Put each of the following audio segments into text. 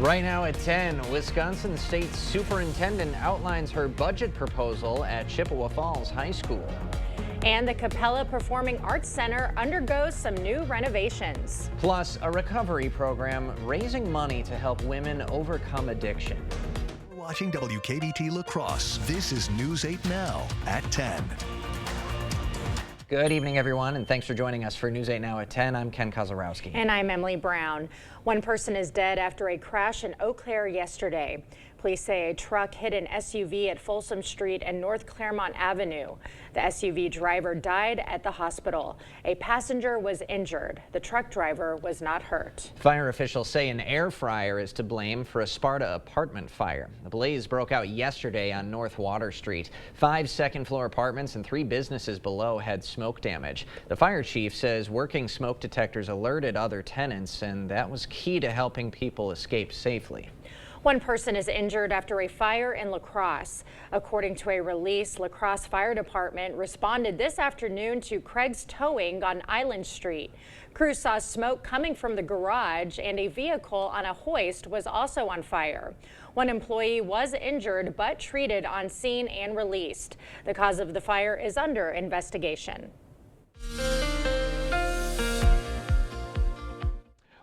Right now at 10, Wisconsin State Superintendent outlines her budget proposal at Chippewa Falls High School. And the Capella Performing Arts Center undergoes some new renovations. Plus, a recovery program raising money to help women overcome addiction. Watching WKBT La Crosse. This is News 8 Now at 10. Good evening, everyone, and thanks for joining us for News 8 Now at 10. I'm Ken Kozarowski. And I'm Emily Brown. One person is dead after a crash in Eau Claire yesterday. Police say a truck hit an SUV at Folsom Street and North Claremont Avenue. The SUV driver died at the hospital. A passenger was injured. The truck driver was not hurt. Fire officials say an air fryer is to blame for a Sparta apartment fire. The blaze broke out yesterday on North Water Street. 5 second-floor apartments and 3 businesses below had smoke damage. The fire chief says working smoke detectors alerted other tenants, and that was key to helping people escape safely. One person is injured after a fire in La Crosse. According to a release, La Crosse Fire Department responded this afternoon to Craig's Towing on Island Street. Crews saw smoke coming from the garage, and a vehicle on a hoist was also on fire. One employee was injured but treated on scene and released. The cause of the fire is under investigation.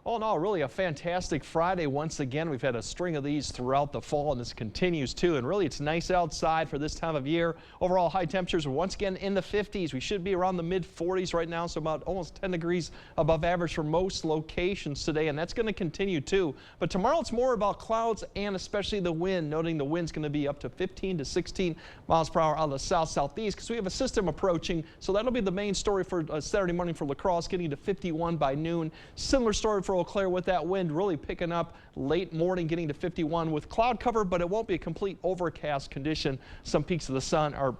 All in all, really a fantastic Friday once again. We've had a string of these throughout the fall, and this continues too. And really, it's nice outside for this time of year. Overall high temperatures are once again in the 50s. We should be around the mid-40s right now, so about almost 10 degrees above average for most locations today, and that's going to continue too. But tomorrow it's more about clouds and especially the wind, noting the wind's going to be up to 15 to 16 miles per hour out of the south-southeast because we have a system approaching. So that'll be the main story for Saturday morning for La Crosse, getting to 51 by noon. Similar story for Eau Claire with that wind really picking up late morning, getting to 51 with cloud cover, but it won't be a complete overcast condition. Some peaks of the sun are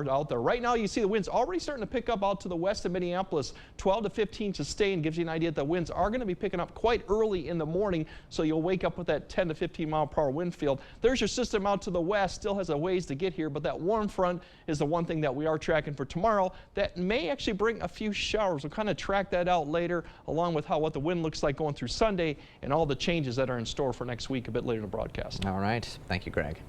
out there. Right now you see the winds already starting to pick up out to the west of Minneapolis. 12 to 15 sustained gives you an idea that the winds are going to be picking up quite early in the morning, so you'll wake up with that 10 to 15 mile per hour wind field. There's your system out to the west, still has a ways to get here, but that warm front is the one thing that we are tracking for tomorrow that may actually bring a few showers. We'll kind of track that out later, along with what the wind looks like going through Sunday and all the changes that are in store for next week a bit later in the broadcast. All right. Thank you, Greg.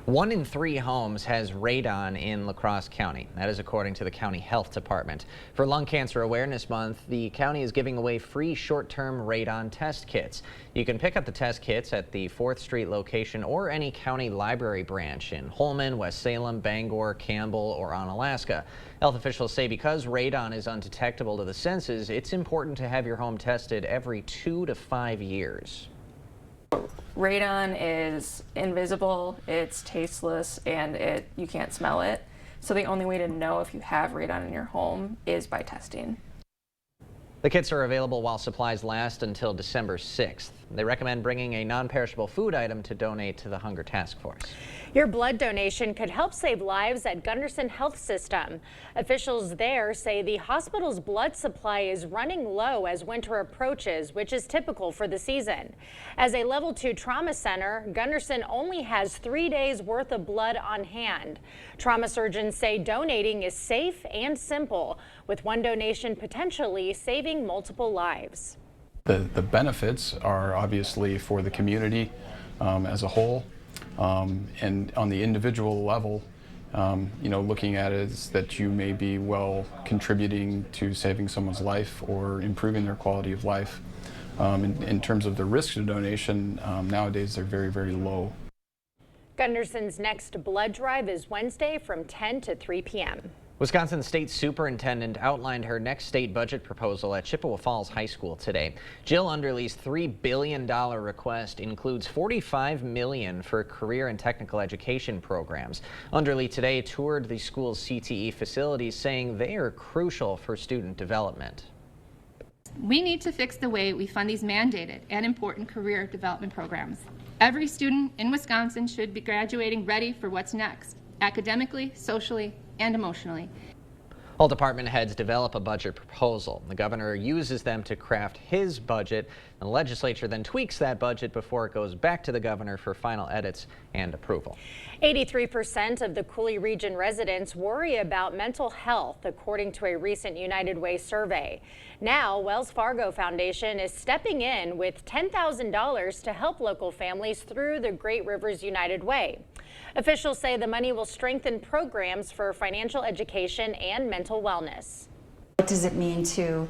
1 in 3 homes has radon in La Crosse County. That is according to the county health department. For Lung Cancer Awareness Month, the county is giving away free short-term radon test kits. You can pick up the test kits at the 4th Street location or any county library branch in Holmen, West Salem, Bangor, Campbell, or Onalaska. Health officials say because radon is undetectable to the senses, it's important to have your home tested every 2 to 5 years. Radon is invisible, it's tasteless, and you can't smell it. So the only way to know if you have radon in your home is by testing. The kits are available while supplies last until December 6th. They recommend bringing a non-perishable food item to donate to the Hunger Task Force. Your blood donation could help save lives at Gunderson Health System. Officials there say the hospital's blood supply is running low as winter approaches, which is typical for the season. As a level 2 trauma center, Gunderson only has 3 days worth of blood on hand. Trauma surgeons say donating is safe and simple, with one donation potentially saving multiple lives. The benefits are obviously for the community as a whole, and on the individual level, looking at it is that you may be contributing to saving someone's life or improving their quality of life. In terms of the risk of donation, nowadays they're very, very low. Gunderson's next blood drive is Wednesday from 10 to 3 p.m. Wisconsin State Superintendent outlined her next state budget proposal at Chippewa Falls High School today. Jill Underly's $3 billion request includes $45 million for career and technical education programs. Underly today toured the school's CTE facilities, saying they are crucial for student development. We need to fix the way we fund these mandated and important career development programs. Every student in Wisconsin should be graduating ready for what's next, academically, socially, and emotionally. All department heads develop a budget proposal. The governor uses them to craft his budget, and the legislature then tweaks that budget before it goes back to the governor for final edits and approval. 83% of the Coulee region residents worry about mental health, according to a recent United Way survey. Now, Wells Fargo Foundation is stepping in with $10,000 to help local families through the Great Rivers United Way. Officials say the money will strengthen programs for financial education and mental wellness. What does it mean to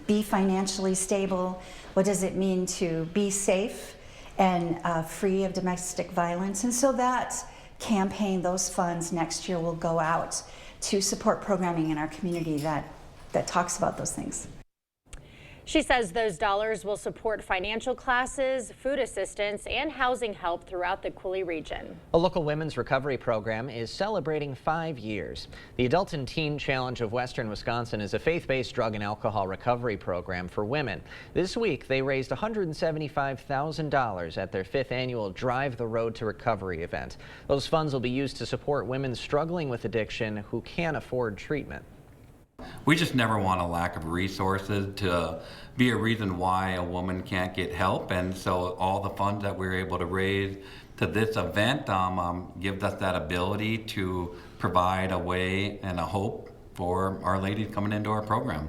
be financially stable? What does it mean to be safe and free of domestic violence? And so that campaign, those funds next year will go out to support programming in our community that talks about those things. She says those dollars will support financial classes, food assistance, and housing help throughout the Coulee region. A local women's recovery program is celebrating 5 years. The Adult and Teen Challenge of Western Wisconsin is a faith-based drug and alcohol recovery program for women. This week, they raised $175,000 at their 5th annual Drive the Road to Recovery event. Those funds will be used to support women struggling with addiction who can't afford treatment. We just never want a lack of resources to be a reason why a woman can't get help, and so all the funds that we're able to raise to this event gives us that ability to provide a way and a hope for our ladies coming into our program.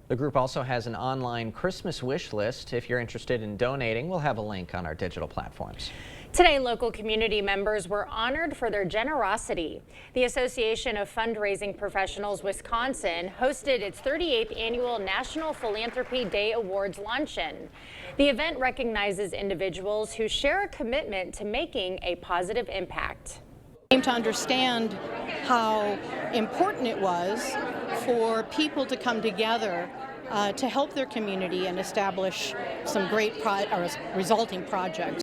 The group also has an online Christmas wish list. If you're interested in donating, we'll have a link on our digital platforms. Today, local community members were honored for their generosity. The Association of Fundraising Professionals Wisconsin hosted its 38th annual National Philanthropy Day Awards luncheon. The event recognizes individuals who share a commitment to making a positive impact. Came to understand how important it was for people to come together to help their community and establish some great resulting projects.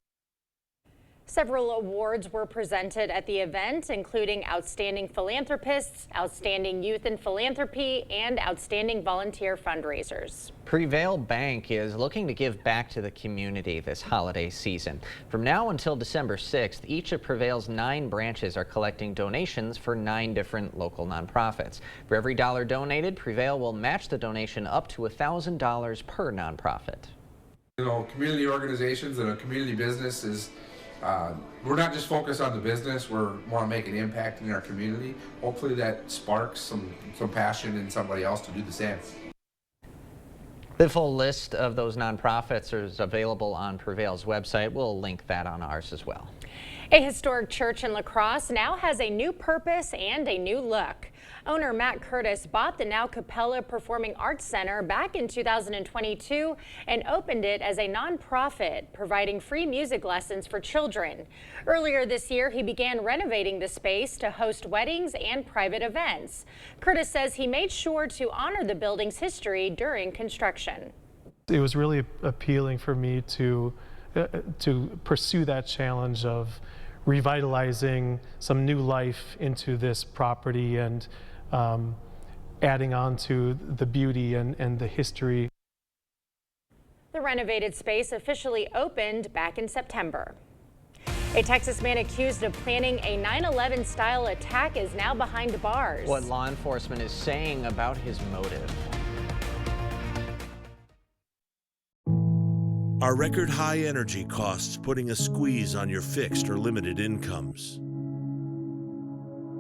Several awards were presented at the event, including Outstanding Philanthropists, Outstanding Youth in Philanthropy, and Outstanding Volunteer Fundraisers. Prevail Bank is looking to give back to the community this holiday season. From now until December 6th, each of Prevail's 9 branches are collecting donations for 9 different local nonprofits. For every dollar donated, Prevail will match the donation up to $1,000 per nonprofit. You know, community organizations and a community business is we're not just focused on the business, we want to make an impact in our community. Hopefully that sparks some passion in somebody else to do the same. The full list of those nonprofits is available on Prevail's website. We'll link that on ours as well. A historic church in La Crosse now has a new purpose and a new look. Owner Matt Curtis bought the now Capella Performing Arts Center back in 2022 and opened it as a nonprofit, providing free music lessons for children. Earlier this year, he began renovating the space to host weddings and private events. Curtis says he made sure to honor the building's history during construction. It was really appealing for me to pursue that challenge of revitalizing some new life into this property and adding on to the beauty and the history. The renovated space officially opened back in September. A Texas man accused of planning a 9/11 style attack is now behind bars. What law enforcement is saying about his motive. Are record high energy costs putting a squeeze on your fixed or limited incomes?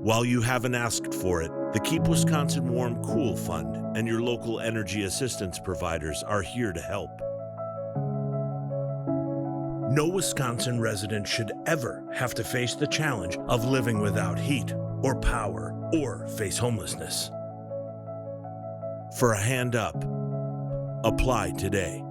While you haven't asked for it, the Keep Wisconsin Warm Cool Fund and your local energy assistance providers are here to help. No Wisconsin resident should ever have to face the challenge of living without heat or power or face homelessness. For a hand up, apply today.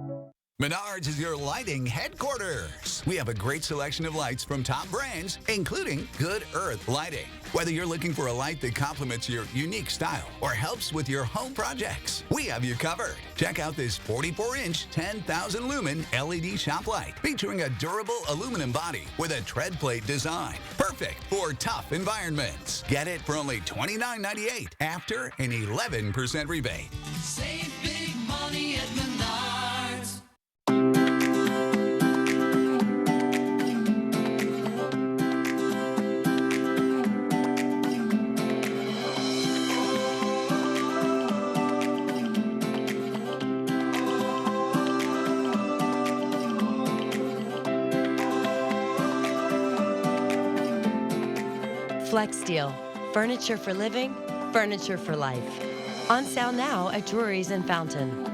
Menards is your lighting headquarters. We have a great selection of lights from top brands, including Good Earth Lighting. Whether you're looking for a light that complements your unique style or helps with your home projects, we have you covered. Check out this 44-inch, 10,000 lumen LED shop light featuring a durable aluminum body with a tread plate design. Perfect for tough environments. Get it for only $29.98 after an 11% rebate. Save big money at Menards. FlexSteel, furniture for living, furniture for life. On sale now at Drury's in Fountain.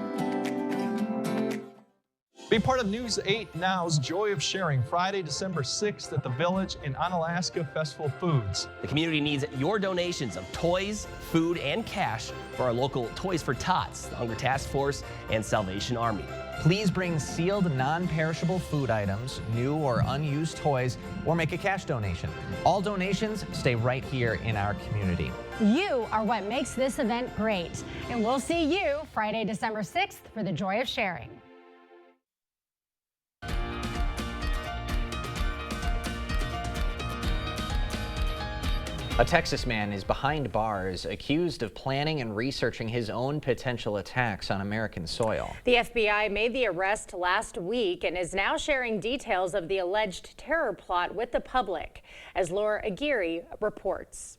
Be part of News 8 Now's Joy of Sharing, Friday, December 6th at the Village in Onalaska Festival Foods. The community needs your donations of toys, food, and cash for our local Toys for Tots, the Hunger Task Force, and Salvation Army. Please bring sealed, non-perishable food items, new or unused toys, or make a cash donation. All donations stay right here in our community. You are what makes this event great. And we'll see you Friday, December 6th for the Joy of Sharing. A Texas man is behind bars, accused of planning and researching his own potential attacks on American soil. The FBI made the arrest last week and is now sharing details of the alleged terror plot with the public, as Laura Aguirre reports.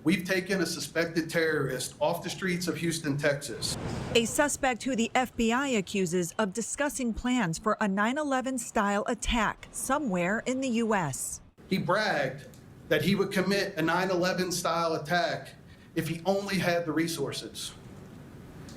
We've taken a suspected terrorist off the streets of Houston, Texas. A suspect who the FBI accuses of discussing plans for a 9/11-style attack somewhere in the U.S. He bragged that he would commit a 9/11-style attack if he only had the resources.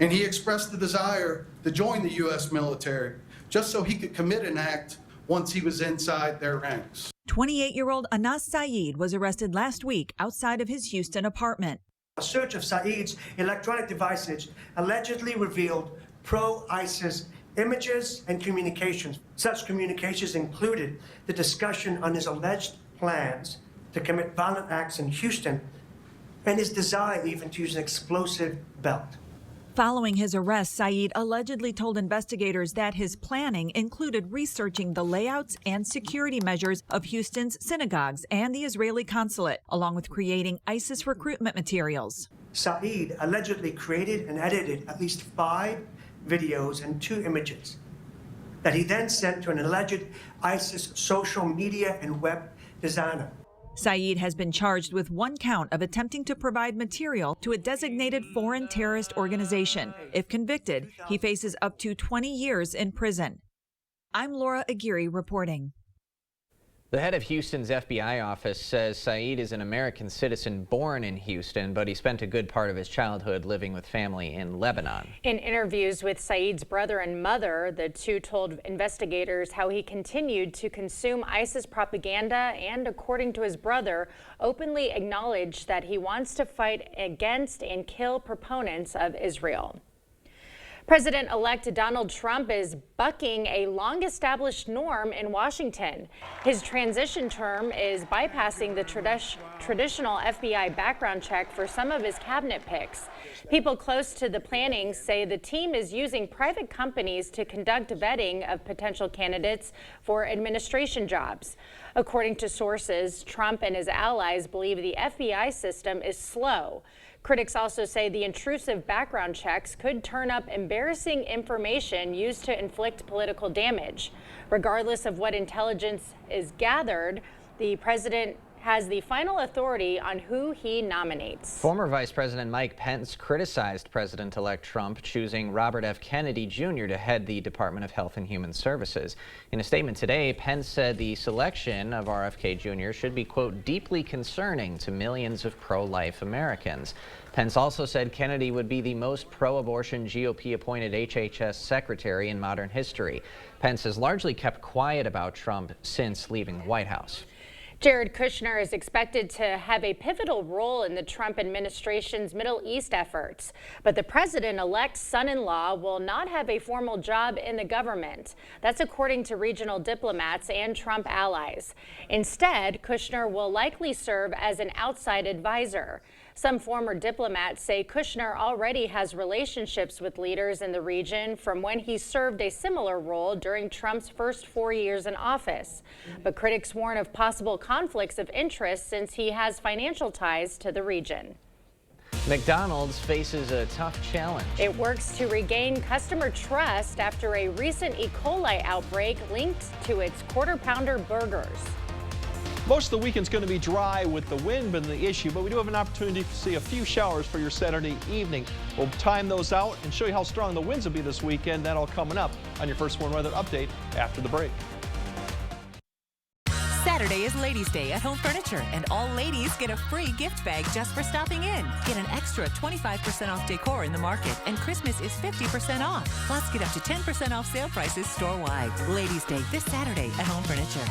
And he expressed the desire to join the U.S. military just so he could commit an act once he was inside their ranks. 28-year-old Anas Saeed was arrested last week outside of his Houston apartment. A search of Saeed's electronic devices allegedly revealed pro-ISIS images and communications. Such communications included the discussion on his alleged plans to commit violent acts in Houston and his desire even to use an explosive belt. Following his arrest, Saeed allegedly told investigators that his planning included researching the layouts and security measures of Houston's synagogues and the Israeli consulate, along with creating ISIS recruitment materials. Saeed allegedly created and edited at least 5 videos and 2 images that he then sent to an alleged ISIS social media and web designer. Saeed has been charged with 1 count of attempting to provide material to a designated foreign terrorist organization. If convicted, he faces up to 20 years in prison. I'm Laura Aguirre reporting. The head of Houston's FBI office says Saeed is an American citizen born in Houston, but he spent a good part of his childhood living with family in Lebanon. In interviews with Saeed's brother and mother, the two told investigators how he continued to consume ISIS propaganda and, according to his brother, openly acknowledged that he wants to fight against and kill proponents of Israel. President-elect Donald Trump is bucking a long-established norm in Washington. His transition term is bypassing the traditional FBI background check for some of his cabinet picks. People close to the planning say the team is using private companies to conduct vetting of potential candidates for administration jobs. According to sources, Trump and his allies believe the FBI system is slow. Critics also say the intrusive background checks could turn up embarrassing information used to inflict political damage. Regardless of what intelligence is gathered, the president has the final authority on who he nominates. Former Vice President Mike Pence criticized President-elect Trump choosing Robert F. Kennedy Jr. to head the Department of Health and Human Services. In a statement today, Pence said the selection of RFK Jr. should be, quote, deeply concerning to millions of pro-life Americans. Pence also said Kennedy would be the most pro-abortion GOP-appointed HHS secretary in modern history. Pence has largely kept quiet about Trump since leaving the White House. Jared Kushner is expected to have a pivotal role in the Trump administration's Middle East efforts, but the president-elect's son-in-law will not have a formal job in the government. That's according to regional diplomats and Trump allies. Instead, Kushner will likely serve as an outside advisor. Some former diplomats say Kushner already has relationships with leaders in the region from when he served a similar role during Trump's first 4 years in office. But critics warn of possible conflicts of interest since he has financial ties to the region. McDonald's faces a tough challenge. It works to regain customer trust after a recent E. coli outbreak linked to its Quarter Pounder burgers. Most of the weekend's going to be dry with the wind being the issue, but we do have an opportunity to see a few showers for your Saturday evening. We'll time those out and show you how strong the winds will be this weekend. That all coming up on your First Warn Weather Update after the break. Saturday is Ladies' Day at Home Furniture, and all ladies get a free gift bag just for stopping in. Get an extra 25% off decor in the market, and Christmas is 50% off. Plus, get up to 10% off sale prices store-wide. Ladies' Day this Saturday at Home Furniture.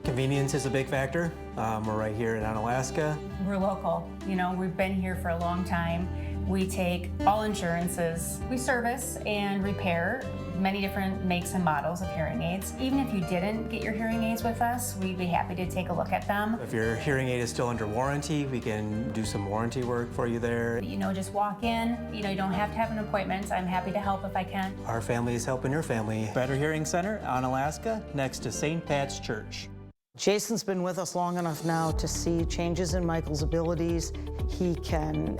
Convenience is a big factor. We're right here in Onalaska. We're local. You know, we've been here for a long time. We take all insurances. We service and repair many different makes and models of hearing aids. Even if you didn't get your hearing aids with us, we'd be happy to take a look at them. If your hearing aid is still under warranty, we can do some warranty work for you there. You know, just walk in. You know, you don't have to have an appointment. I'm happy to help if I can. Our family is helping your family. Better Hearing Center, Onalaska, next to St. Pat's Church. Jason's been with us long enough now to see changes in Michael's abilities. He can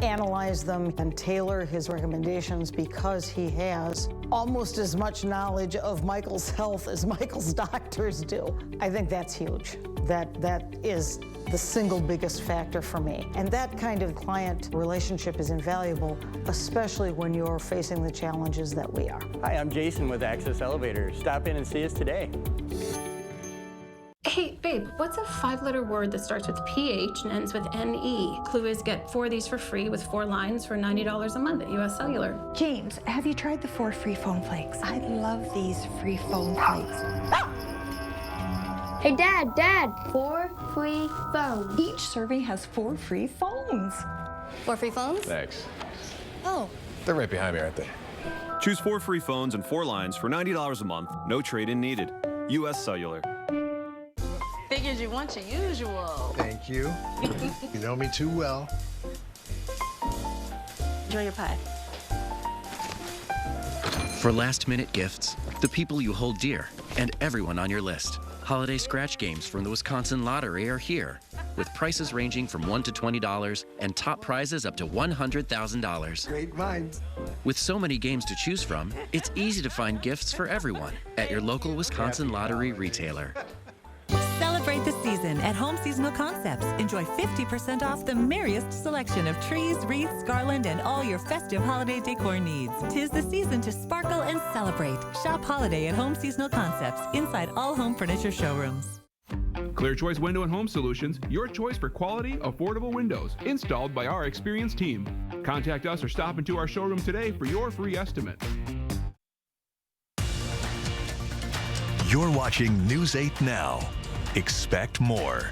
analyze them and tailor his recommendations because he has almost as much knowledge of Michael's health as Michael's doctors do. I think that's huge. That is the single biggest factor for me. And that kind of client relationship is invaluable, especially when you're facing the challenges that we are. Hi, I'm Jason with Access Elevators. Stop in and see us today. Hey, babe, what's a 5-letter word that starts with PH and ends with NE? Clue is get 4 of these for free with 4 lines for $90 a month at US Cellular. James, have you tried the 4 free phone flakes? I love these free phone flakes. Hey, Dad, 4 free phones. Each survey has 4 free phones. 4 free phones? Thanks. Oh. They're right behind me, aren't they? Choose 4 free phones and 4 lines for $90 a month. No trade-in needed. US Cellular. Figured you want your usual. Thank you. You know me too well. Enjoy your pie. For last-minute gifts, the people you hold dear, and everyone on your list. Holiday scratch games from the Wisconsin Lottery are here, with prices ranging from $1 to $20 and top prizes up to $100,000. Great minds. With so many games to choose from, it's easy to find gifts for everyone at your local Wisconsin Lottery retailer. Celebrate the season at Home Seasonal Concepts. Enjoy 50% off the merriest selection of trees, wreaths, garland, and all your festive holiday decor needs. 'Tis the season to sparkle and celebrate. Shop holiday at Home Seasonal Concepts inside all home furniture showrooms. Clear Choice Window and Home Solutions, your choice for quality, affordable windows, installed by our experienced team. Contact us or stop into our showroom today for your free estimate. You're watching News 8 Now. Expect more.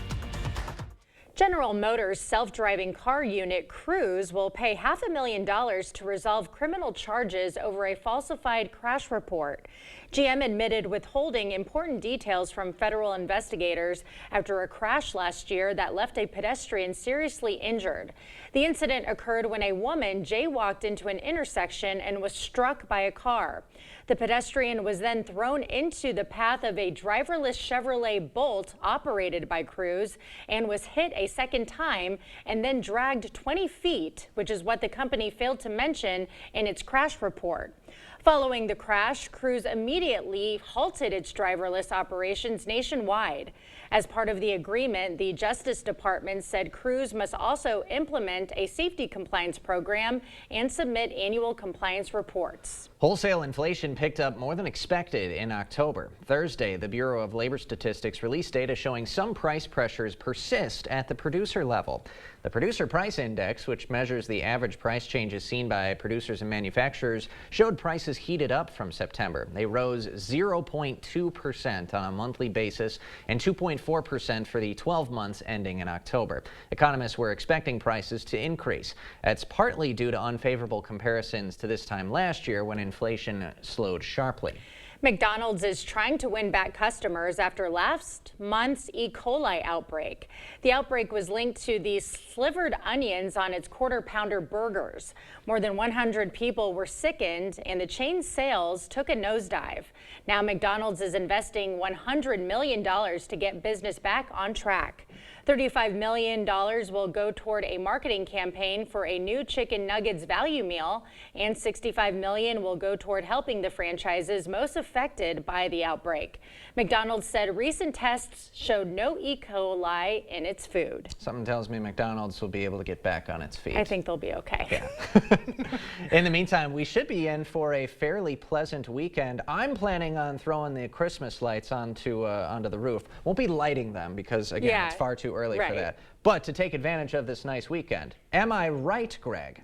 General Motors self-driving car unit Cruise will pay $500,000 to resolve criminal charges over a falsified crash report. GM admitted withholding important details from federal investigators after a crash last year that left a pedestrian seriously injured. The incident occurred when a woman jaywalked into an intersection and was struck by a car. The pedestrian was then thrown into the path of a driverless Chevrolet Bolt operated by Cruise and was hit a second time and then dragged 20 feet, which is what the company failed to mention in its crash report. Following the crash, Cruise immediately halted its driverless operations nationwide. As part of the agreement, the Justice Department said Cruise must also implement a safety compliance program and submit annual compliance reports. Wholesale inflation picked up more than expected in October. Thursday, the Bureau of Labor Statistics released data showing some price pressures persist at the producer level. The Producer Price Index, which measures the average price changes seen by producers and manufacturers, showed prices heated up from September. They rose 0.2% on a monthly basis and 2.4% for the 12 months ending in October. Economists were expecting prices to increase. That's partly due to unfavorable comparisons to this time last year when inflation slowed sharply. McDonald's is trying to win back customers after last month's E. coli outbreak. The outbreak was linked to the slivered onions on its Quarter Pounder burgers. More than 100 people were sickened and the chain's sales took a nosedive. Now McDonald's is investing $100 million to get business back on track. $35 million will go toward a marketing campaign for a new chicken nuggets value meal, and $65 million will go toward helping the franchises most affected by the outbreak. McDonald's said recent tests showed no E. coli in its food. Something tells me McDonald's will be able to get back on its feet. I think they'll be okay. Yeah. In the meantime, we should be in for a fairly pleasant weekend. I'm planning on throwing the Christmas lights onto the roof. Won't be lighting them because, again, it's far too early for that. But to take advantage of this nice weekend. Am I right, Greg?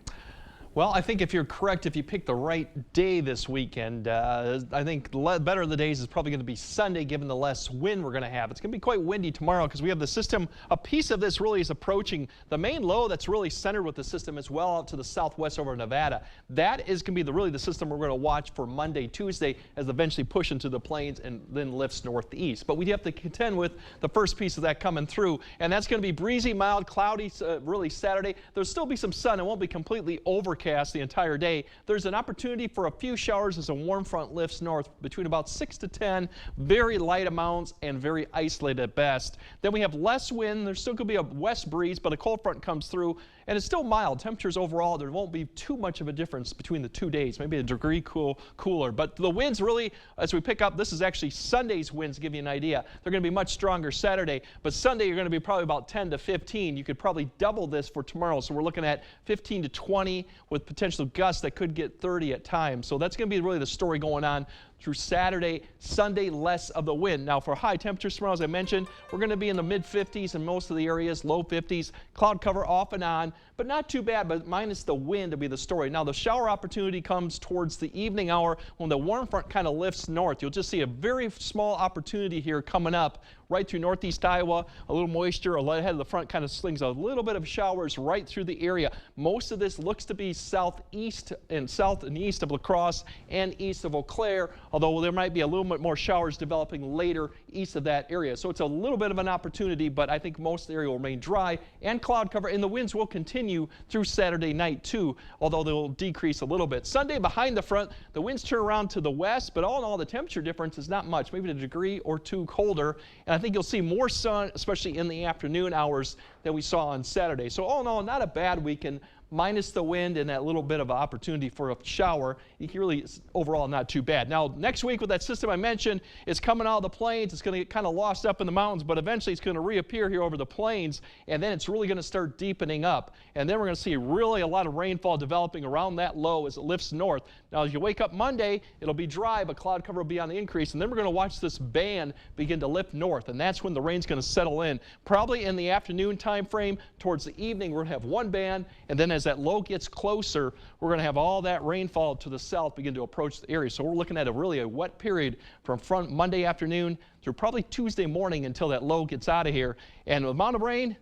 Well, I think if you're correct, if you pick the right day this weekend, I think better of the days is probably going to be Sunday, given the less wind we're going to have. It's going to be quite windy tomorrow because we have the system. A piece of this really is approaching the main low that's really centered with the system as well out to the southwest over Nevada. That is going to be really the system we're going to watch for Monday, Tuesday, as it eventually push into the plains and then lifts northeast. But we have to contend with the first piece of that coming through, and that's going to be breezy, mild, cloudy, really Saturday. There'll still be some sun. It won't be completely overcast the entire day. There's an opportunity for a few showers as a warm front lifts north between about 6 to 10, very light amounts and very isolated at best. Then we have less wind. There's still going to be a west breeze, but a cold front comes through, and it's still mild. Temperatures overall, there won't be too much of a difference between the 2 days, maybe a degree cooler. But the winds really, as we pick up, this is actually Sunday's winds, to give you an idea. They're going to be much stronger Saturday, but Sunday you're going to be probably about 10 to 15. You could probably double this for tomorrow, so we're looking at 15 to 20 with potential gusts that could get 30 at times. So that's going to be really the story going on through Saturday. Sunday, less of the wind. Now for high temperatures tomorrow, as I mentioned, we're going to be in the mid 50s in most of the areas, low 50s. Cloud cover off and on, but not too bad, but minus the wind to be the story. Now the shower opportunity comes towards the evening hour when the warm front kind of lifts north. You'll just see a very small opportunity here coming up right through northeast Iowa. A little moisture ahead of the front kind of slings a little bit of showers right through the area. Most of this looks to be southeast and south and east of La Crosse and east of Eau Claire, although there might be a little bit more showers developing later east of that area. So it's a little bit of an opportunity, but I think most of the area will remain dry and cloud cover, and the winds will continue through Saturday night too, although they'll decrease a little bit. Sunday behind the front, the winds turn around to the west, but all in all, the temperature difference is not much, maybe a degree or two colder, and I think you'll see more sun, especially in the afternoon hours, than we saw on Saturday. So all in all, not a bad weekend, minus the wind and that little bit of opportunity for a shower. You can really, overall, not too bad. Now, next week with that system I mentioned, it's coming out of the plains. It's going to get kind of lost up in the mountains, but eventually it's going to reappear here over the plains, and then it's really going to start deepening up. And then we're going to see really a lot of rainfall developing around that low as it lifts north. Now, as you wake up Monday, it'll be dry, but cloud cover will be on the increase, and then we're going to watch this band begin to lift north, and that's when the rain's going to settle in. Probably in the afternoon time frame, towards the evening, we're going to have one band, and then as that low gets closer, we're going to have all that rainfall to the south begin to approach the area. So we're looking at a really wet period from Monday afternoon through probably Tuesday morning until that low gets out of here. And the amount of rain,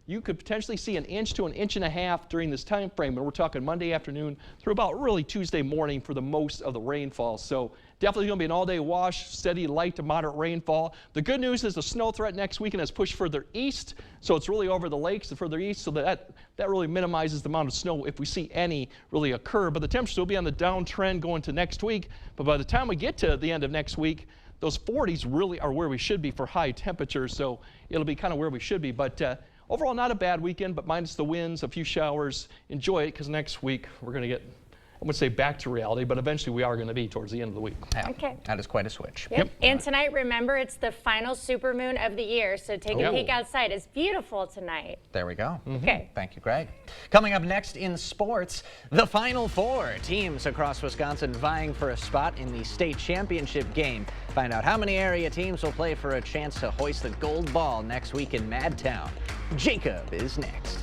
you could potentially see 1 inch to 1.5 inches during this time frame, and we're talking Monday afternoon through about really Tuesday morning for the most of the rainfall. So definitely going to be an all-day wash, steady light to moderate rainfall. The good news is the snow threat next weekend has pushed further east, so it's really over the lakes and further east, so that really minimizes the amount of snow if we see any really occur. But the temperatures will be on the downtrend going to next week, but by the time we get to the end of next week, those 40s really are where we should be for high temperatures, so it'll be kind of where we should be. But overall, not a bad weekend, but minus the winds, a few showers. Enjoy it, because next week we're going to get, I wouldn't say back to reality, but eventually we are going to be towards the end of the week. Yeah, okay. That is quite a switch. Yep. And tonight, remember, it's the final supermoon of the year, so take a peek outside. It's beautiful tonight. There we go. Okay. Thank you, Greg. Coming up next in sports, the Final Four. Teams across Wisconsin vying for a spot in the state championship game. Find out how many area teams will play for a chance to hoist the gold ball next week in Madtown. Jacob is next.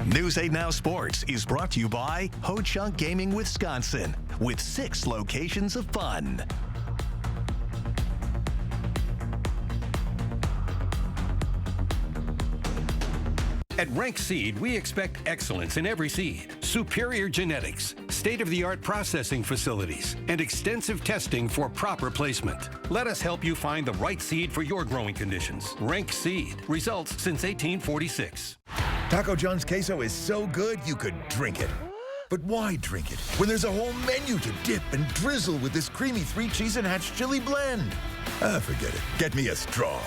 News 8 Now Sports is brought to you by Ho Chunk Gaming Wisconsin, with 6 locations of fun. At Rank Seed, we expect excellence in every seed, superior genetics, state-of-the-art processing facilities, and extensive testing for proper placement. Let us help you find the right seed for your growing conditions. Rank Seed, results since 1846. Taco John's queso is so good you could drink it. But why drink it when there's a whole menu to dip and drizzle with this creamy 3 cheese and hatch chili blend? Forget it. Get me a straw.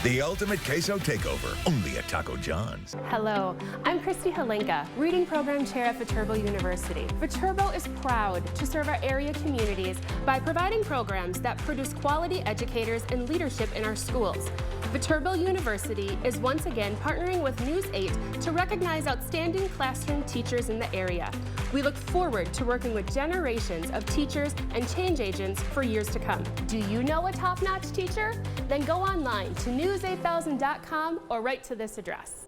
The ultimate queso takeover, only at Taco John's. Hello, I'm Christy Halenka, Reading Program Chair at Viterbo University. Viterbo is proud to serve our area communities by providing programs that produce quality educators and leadership in our schools. Viterbo University is once again partnering with News 8 to recognize outstanding classroom teachers in the area. We look forward to working with generations of teachers and change agents for years to come. Do you know a top-notch teacher? Then go online to news8000.com or write to this address.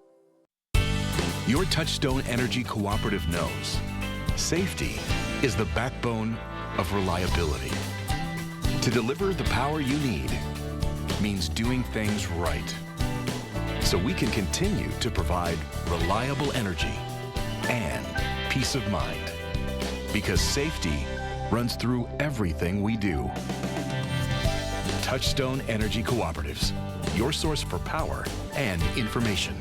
Your Touchstone Energy Cooperative knows safety is the backbone of reliability. To deliver the power you need means doing things right, so we can continue to provide reliable energy and peace of mind, because safety runs through everything we do. Touchstone Energy Cooperatives, your source for power and information.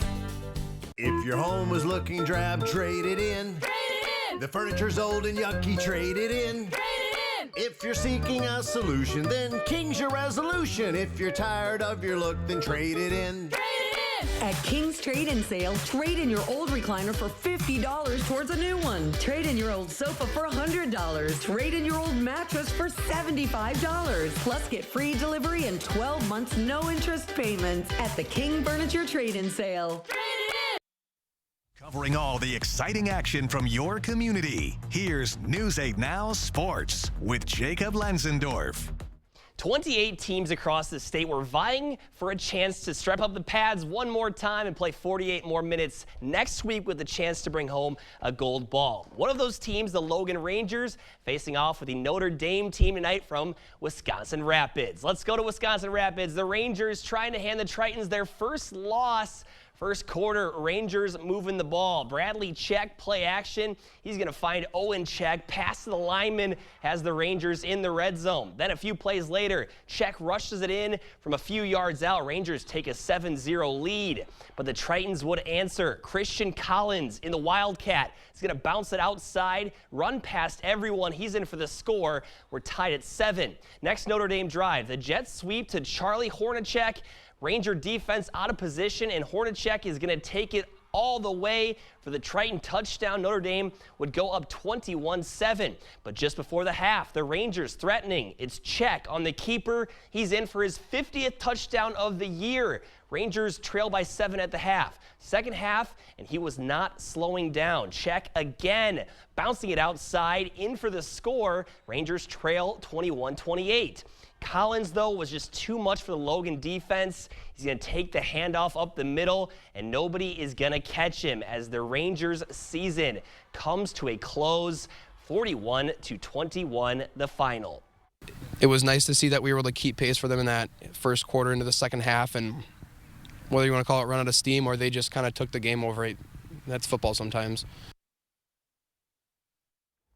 If your home was looking drab, trade it in. Trade it in! The furniture's old and yucky, trade it in. Trade it in! If you're seeking a solution, then King's your resolution. If you're tired of your look, then trade it in. Trade it in! At King's Trade-In Sale, trade in your old recliner for $50 towards a new one. Trade in your old sofa for $100. Trade in your old mattress for $75. Plus, get free delivery and 12 months no interest payments at the King Furniture Trade-In Sale. Trade it in! Covering all the exciting action from your community, here's News 8 Now Sports with Jacob Lenzendorf. 28 teams across the state were vying for a chance to strap up the pads one more time and play 48 more minutes next week with a chance to bring home a gold ball. One of those teams, the Logan Rangers, facing off with the Notre Dame team tonight from Wisconsin Rapids. Let's go to Wisconsin Rapids. The Rangers trying to hand the Tritons their first loss. First quarter, Rangers moving the ball. Bradley Check, play action. He's going to find Owen Check. Pass to the lineman has the Rangers in the red zone. Then a few plays later, Check rushes it in from a few yards out. Rangers take a 7-0 lead. But the Tritons would answer. Christian Collins in the Wildcat. He's going to bounce it outside, run past everyone. He's in for the score. We're tied at 7. Next Notre Dame drive. The Jets sweep to Charlie Hornacek. Ranger defense out of position, and Hornacek is going to take it all the way for the Triton touchdown. Notre Dame would go up 21-7. But just before the half, the Rangers threatening. It's Check on the keeper. He's in for his 50th touchdown of the year. Rangers trail by 7 at the half. Second half, and he was not slowing down. Check again, bouncing it outside, in for the score. Rangers trail 21-28. Collins, though, was just too much for the Logan defense. He's going to take the handoff up the middle, and nobody is going to catch him as the Rangers' season comes to a close. 41-21, the final. It was nice to see that we were able to keep pace for them in that first quarter into the second half, and whether you want to call it run out of steam or they just kind of took the game over, that's football sometimes.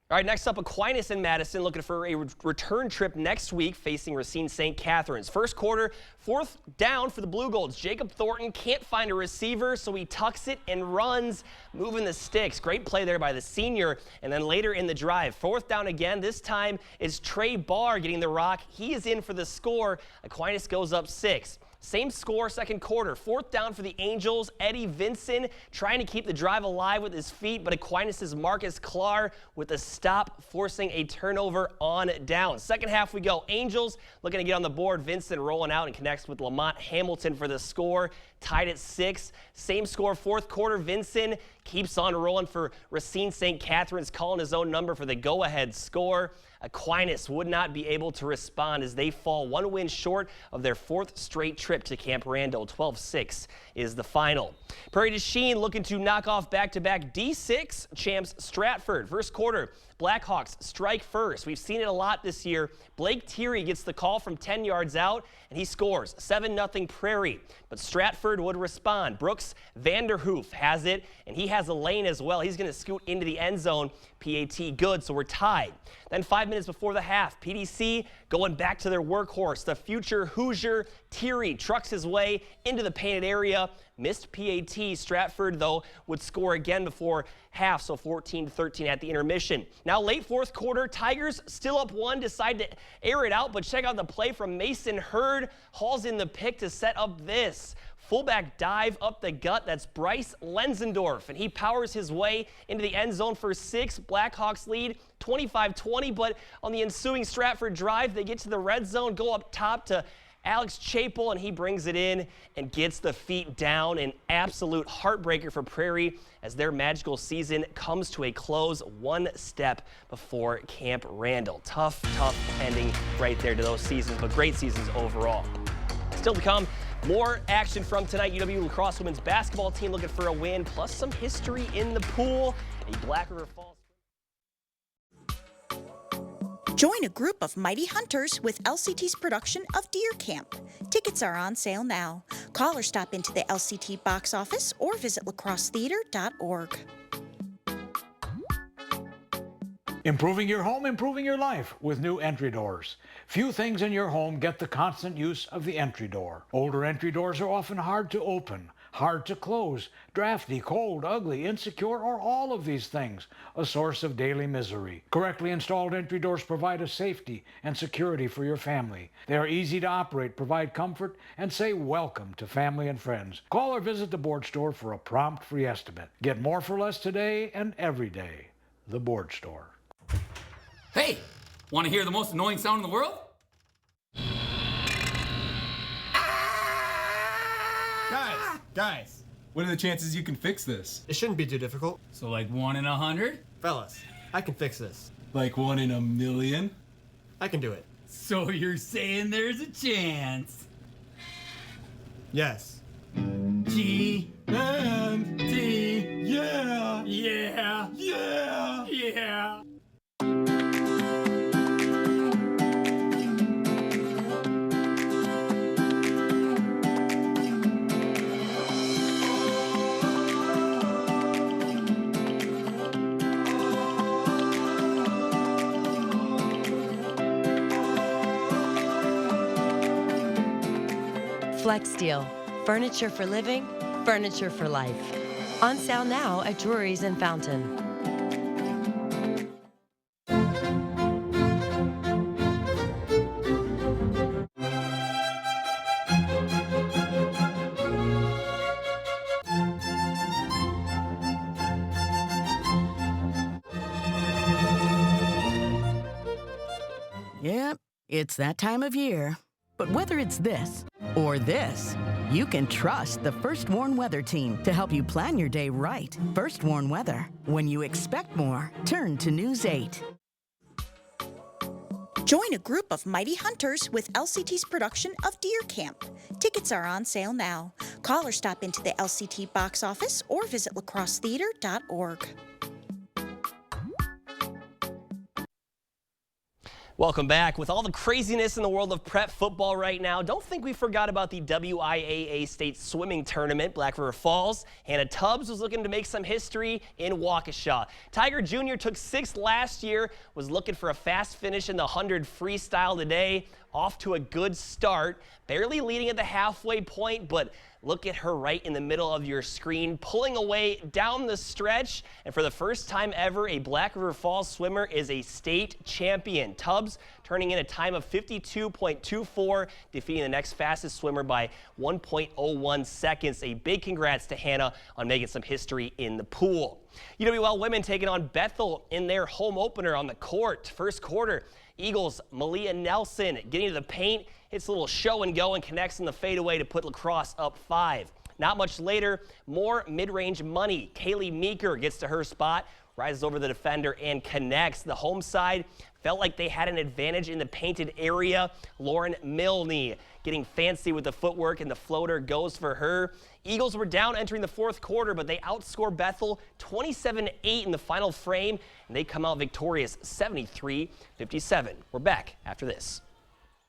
All right, next up, Aquinas and Madison looking for a return trip next week facing Racine St. Catharines. First quarter, fourth down for the Blue Golds. Jacob Thornton can't find a receiver, so he tucks it and runs, moving the sticks. Great play there by the senior. And then later in the drive, fourth down again. This time is Trey Barr getting the rock. He is in for the score. Aquinas goes up 6. Same score, second quarter. Fourth down for the Angels. Eddie Vinson trying to keep the drive alive with his feet, but Aquinas' Marcus Clark with a stop, forcing a turnover on down. Second half we go. Angels looking to get on the board. Vinson rolling out and connects with Lamont Hamilton for the score. Tied at 6. Same score, fourth quarter. Vinson keeps on rolling for Racine St. Catharines, calling his own number for the go-ahead score. Aquinas would not be able to respond as they fall one win short of their 4th straight trip to Camp Randall. 12-6 is the final. Prairie du Chien looking to knock off back-to-back D6 champs Stratford. First quarter, Blackhawks strike first. We've seen it a lot this year. Blake Thierry gets the call from 10 yards out, and he scores 7-0 Prairie. But Stratford would respond. Brooks Vanderhoof has it, and he has a lane as well. He's going to scoot into the end zone PAT good, so we're tied. Then 5 minutes before the half, PDC going back to their workhorse. The future Hoosier Thierry trucks his way into the painted area. Missed PAT. Stratford, though, would score again before half, so 14-13 at the intermission. Now, late fourth quarter, Tigers still up 1, decide to air it out, but check out the play from Mason Hurd. Hauls in the pick to set up this. Fullback dive up the gut. That's Bryce Lenzendorf, and he powers his way into the end zone for 6. Blackhawks lead 25-20, but on the ensuing Stratford drive, they get to the red zone, go up top to Alex Chapel, and he brings it in and gets the feet down. An absolute heartbreaker for Prairie as their magical season comes to a close 1 step before Camp Randall. Tough ending right there to those seasons, but great seasons overall. Still to come, more action from tonight. UW lacrosse women's basketball team looking for a win, plus some history in the pool. A Black River Falls. Join a group of mighty hunters with LCT's production of Deer Camp. Tickets are on sale now. Call or stop into the LCT box office or visit lacrossetheater.org. Improving your home, improving your life with new entry doors. Few things in your home get the constant use of the entry door. Older entry doors are often hard to open, hard to close, drafty, cold, ugly, insecure, or all of these things, a source of daily misery. Correctly installed entry doors provide a safety and security for your family. They are easy to operate, provide comfort, and say welcome to family and friends. Call or visit the Board Store for a prompt free estimate. Get more for less today and every day. The Board Store. Hey, want to hear the most annoying sound in the world? Guys, what are the chances you can fix this? It shouldn't be too difficult. So like 1 in 100? Fellas, I can fix this. Like 1 in a million? I can do it. So you're saying there's a chance? Yes. G and D, yeah! Yeah! Yeah! Yeah! FlexSteel, furniture for living, furniture for life. On sale now at Drury's in Fountain. Yep, it's that time of year. But whether it's this or this, you can trust the First Warn Weather Team to help you plan your day right. First Warn Weather. When you expect more, turn to News 8. Join a group of mighty hunters with LCT's production of Deer Camp. Tickets are on sale now. Call or stop into the LCT box office or visit lacrossetheater.org. Welcome back. With all the craziness in the world of prep football right now, don't think we forgot about the WIAA State Swimming Tournament. Black River Falls, Hannah Tubbs was looking to make some history in Waukesha. Tiger Jr. took 6th last year, was looking for a fast finish in the 100 freestyle today. Off to a good start, barely leading at the halfway point, but look at her right in the middle of your screen, pulling away down the stretch. And for the first time ever, a Black River Falls swimmer is a state champion. Tubbs turning in a time of 52.24, defeating the next fastest swimmer by 1.01 seconds. A big congrats to Hannah on making some history in the pool. UWL women taking on Bethel in their home opener on the court. First quarter, Eagles' Malia Nelson getting to the paint, hits a little show and go and connects in the fadeaway to put La Crosse up 5. Not much later, more mid-range money. Kaylee Meeker gets to her spot, rises over the defender and connects. The home side felt like they had an advantage in the painted area. Lauren Milne getting fancy with the footwork, and the floater goes for her. Eagles were down entering the fourth quarter, but they outscore Bethel 27-8 in the final frame, and they come out victorious 73-57. We're back after this.